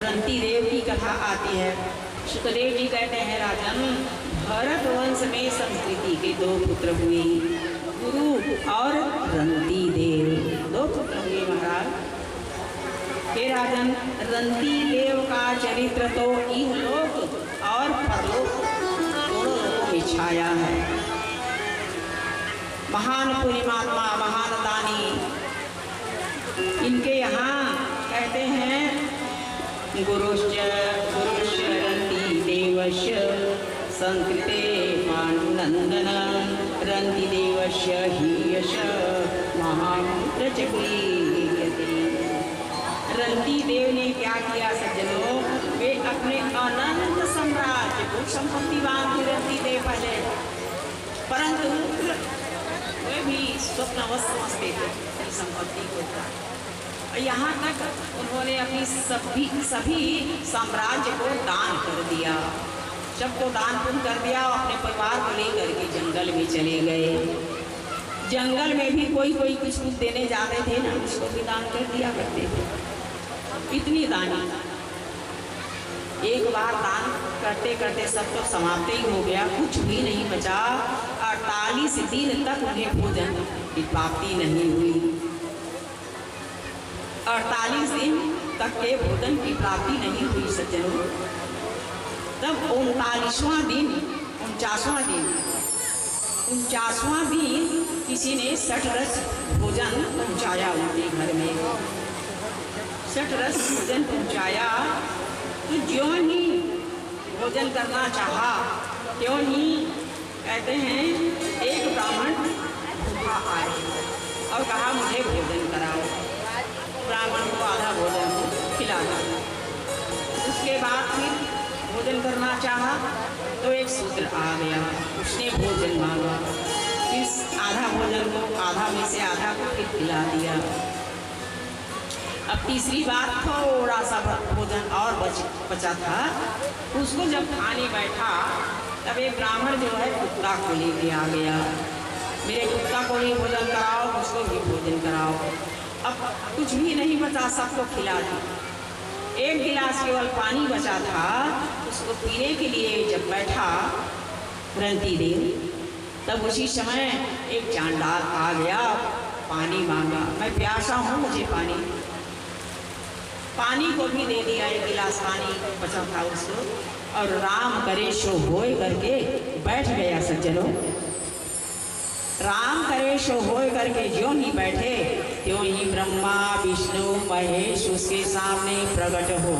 रंती देव की कथा आती है। सुखदेव जी कहते हैं, राजन, भरत वंश में संस्कृति के दो पुत्र हुए, गुरु और रंती देव, दो पुत्र हुए महाराज। हे राजन, रंती देव का चरित्र तो इहलोक और परलोक दोनों लोगों में छाया है। महान पुण्यमात्मा, महान दानी, इनके यहाँ कहते हैं गुरुश्च रंती देवस्य संकृते पांडुनंदन रंती देवस्य ही यश महामुद्र चक्रीयते। रंती देव ने क्या किया सज्जनों, वे अपने अनंत साम्राज्य को संपत्तिवान थे रंती देव पहले, परंतु वे भी स्वप्नवश समझते थे संपत्ति को। यहाँ तक उन्होंने अपनी सभी साम्राज्य को दान कर दिया, सबको दान पुण्य कर दिया। अपने परिवार को लेकर के जंगल में चले गए। जंगल में भी कोई कुछ देने जाते थे ना, उसको भी दान कर दिया करते थे। इतनी दानी। एक बार दान करते करते सब तो समाप्त ही हो गया, कुछ भी नहीं बचा। 48 दिन तक उन्हें भोजन की प्राप्ति नहीं हुई। 48 दिन तक के भोजन की प्राप्ति नहीं हुई सज्जनों। तब 39वां दिन, 49वां दिन किसी ने 60 रस भोजन पहुँचाया उनके घर में। 60 रस भोजन पहुँचाया तो ज्यों ही भोजन करना चाहा, त्यों ही कहते हैं एक ब्राह्मण भूखा आए और कहा मुझे भोजन कराओ। ब्राह्मण को आधा भोजन खिला दिया। उसके बाद फिर भोजन करना चाहा तो एक शूद्र आ गया, उसने भोजन मांगा। फिर आधा भोजन को, आधा में से आधा को फिर खिला दिया। अब तीसरी बार थोड़ा सा भोजन और बचा था, उसको जब खाने बैठा तब एक ब्राह्मण जो है कुत्ता को लेके आ गया। मेरे कुत्ता को भी भोजन कराओ, उसको भी भोजन कराओ। अब कुछ भी नहीं बचा, सबको खिला दिया। एक गिलास केवल पानी बचा था, उसको पीने के लिए जब बैठा रंती देव, तब उसी समय एक चांडाल आ गया, पानी मांगा। मैं प्यासा हूँ, मुझे पानी को भी दे दिया। एक गिलास पानी बचा था उसको, और राम करे सो होय करके बैठ गया सज्जनों। राम करे सो होय करके ज्यों ही बैठे, त्यों ही ब्रह्मा विष्णु महेश उसके सामने प्रकट हो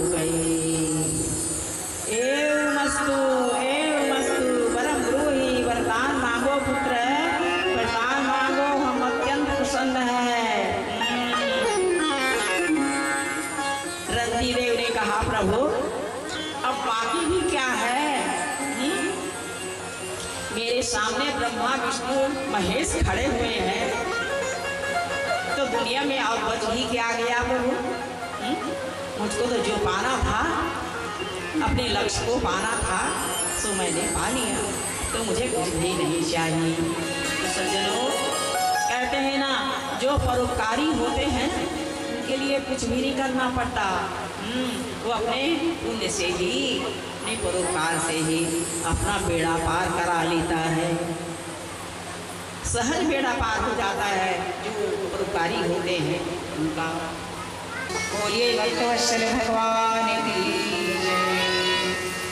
गए। एवमस्तु वरम ब्रूहि, वरदान मांगो पुत्र, वरदान मांगो, हम अत्यंत प्रसन्न है। रंती देव ने कहा, प्रभु अब बाकी भी क्या है? मेरे सामने ब्रह्मा विष्णु महेश खड़े हुए हैं, तो दुनिया में और बच ही क्या गया प्रभु? मुझको तो जो पाना था, अपने लक्ष्य को पाना था, सो मैंने पा लिया, तो मुझे कुछ भी नहीं चाहिए। तो सज्जनों कहते हैं ना, जो परोपकारी होते हैं उनके लिए कुछ भी नहीं करना पड़ता। वो अपने पुण्य से ही, अपने परोपकार से ही अपना बेड़ा पार करा लेता है। सहज बेड़ा पार हो जाता है जो परोपकारी होते हैं उनका। बोलिए भक्तवत्सल भगवान